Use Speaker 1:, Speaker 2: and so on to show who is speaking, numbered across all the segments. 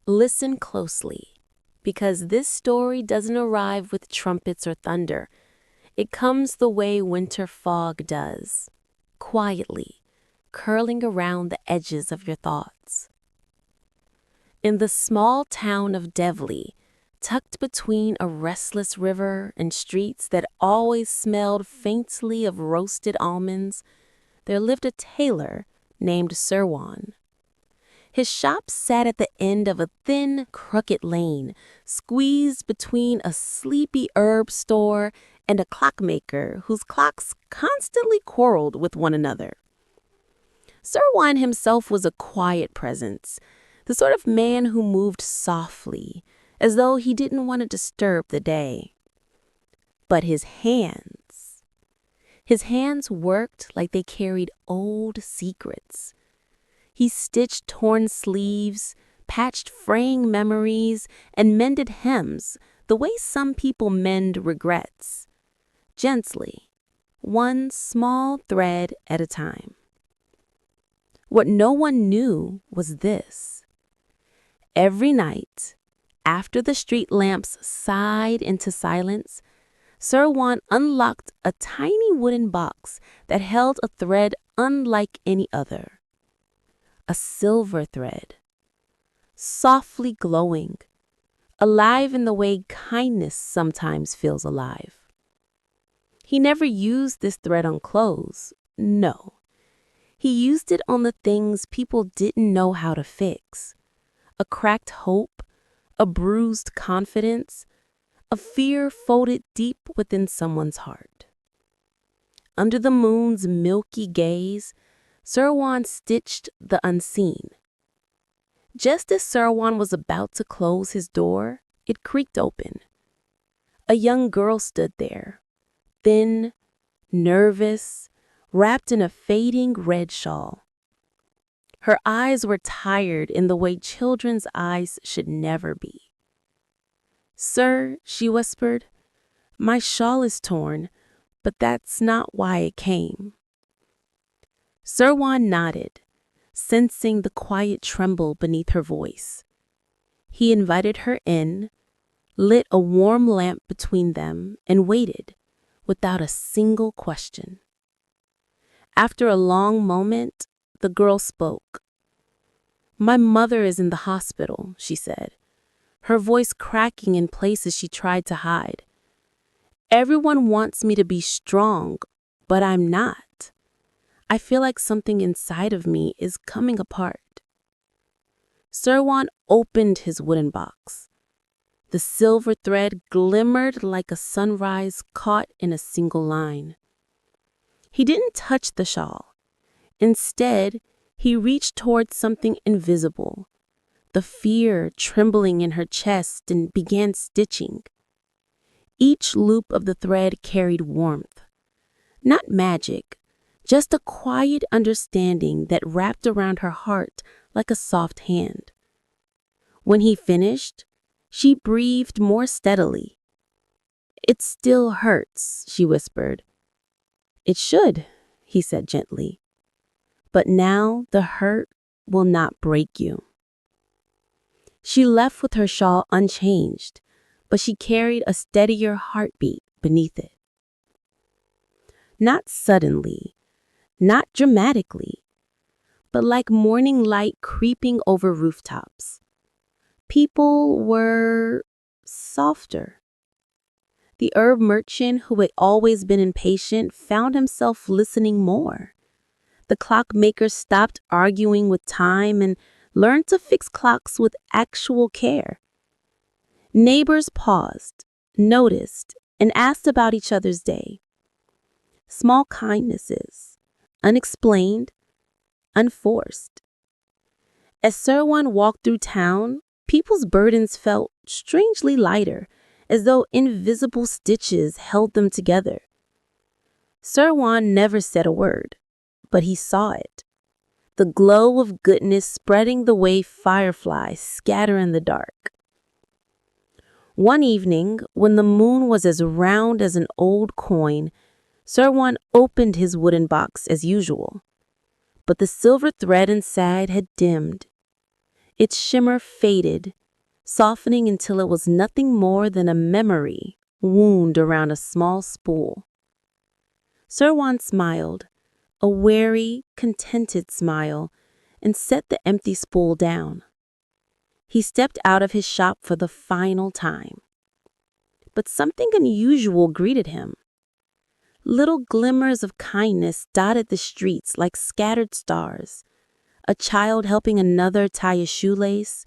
Speaker 1: Listen closely, because this story doesn't arrive with trumpets or thunder. It comes the way winter fog does, quietly, curling around the edges of your thoughts. In the small town of Devley, tucked between a restless river and streets that always smelled faintly of roasted almonds, there lived a tailor named Sirwan. His shop sat at the end of a thin, crooked lane, squeezed between a sleepy herb store and a clockmaker whose clocks constantly quarreled with one another. Sirwan himself was a quiet presence, the sort of man who moved softly, as though he didn't want to disturb the day. But his hands worked like they carried old secrets. He stitched torn sleeves, patched fraying memories, and mended hems the way some people mend regrets, gently, one small thread at a time. What no one knew was this. Every night, after the street lamps sighed into silence, Sirwan unlocked a tiny wooden box that held a thread unlike any other. A silver thread, softly glowing, alive in the way kindness sometimes feels alive. He never used this thread on clothes, no. He used it on the things people didn't know how to fix. A cracked hope, a bruised confidence, a fear folded deep within someone's heart. Under the moon's milky gaze, Sirwan stitched the unseen. Just as Sirwan was about to close his door, it creaked open. A young girl stood there, thin, nervous, wrapped in a fading red shawl. Her eyes were tired in the way children's eyes should never be. "Sir," she whispered, "my shawl is torn, but that's not why I came." Sirwan nodded, sensing the quiet tremble beneath her voice. He invited her in, lit a warm lamp between them, and waited, without a single question. After a long moment, the girl spoke. "My mother is in the hospital," she said, her voice cracking in places she tried to hide. "Everyone wants me to be strong, but I'm not. I feel like something inside of me is coming apart." Sirwan opened his wooden box. The silver thread glimmered like a sunrise caught in a single line. He didn't touch the shawl. Instead, he reached toward something invisible, the fear trembling in her chest, and began stitching. Each loop of the thread carried warmth. Not magic, just a quiet understanding that wrapped around her heart like a soft hand. When he finished, she breathed more steadily. "It still hurts," she whispered. "It should," he said gently. "But now the hurt will not break you." She left with her shawl unchanged, but she carried a steadier heartbeat beneath it. Not suddenly, not dramatically, but like morning light creeping over rooftops. People were softer. The herb merchant, who had always been impatient, found himself listening more. The clockmaker stopped arguing with time and learned to fix clocks with actual care. Neighbors paused, noticed, and asked about each other's day. Small kindnesses, unexplained, unforced. As Sirwan walked through town, people's burdens felt strangely lighter, as though invisible stitches held them together. Sirwan never said a word, but he saw it. The glow of goodness spreading the way fireflies scatter in the dark. One evening, when the moon was as round as an old coin, Sirwan opened his wooden box as usual. But the silver thread inside had dimmed. Its shimmer faded, softening until it was nothing more than a memory wound around a small spool. Sir Juan smiled, a wary, contented smile, and set the empty spool down. He stepped out of his shop for the final time. But something unusual greeted him. Little glimmers of kindness dotted the streets like scattered stars. A child helping another tie a shoelace,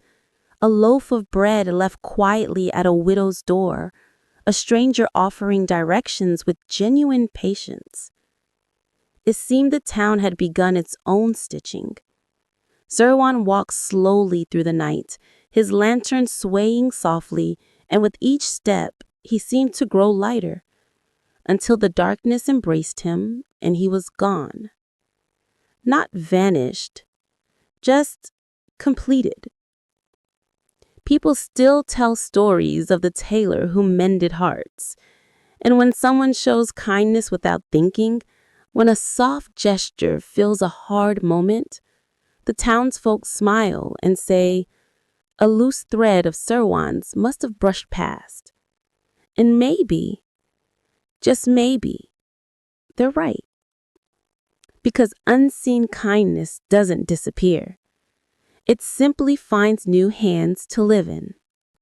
Speaker 1: a loaf of bread left quietly at a widow's door, a stranger offering directions with genuine patience. It seemed the town had begun its own stitching. Sir Juan walked slowly through the night, his lantern swaying softly, and with each step he seemed to grow lighter, until the darkness embraced him and he was gone. Not vanished, just completed. People still tell stories of the tailor who mended hearts. And when someone shows kindness without thinking, when a soft gesture fills a hard moment, the townsfolk smile and say, a loose thread of Sir Juan's must have brushed past. And maybe, just maybe, they're right. Because unseen kindness doesn't disappear. It simply finds new hands to live in.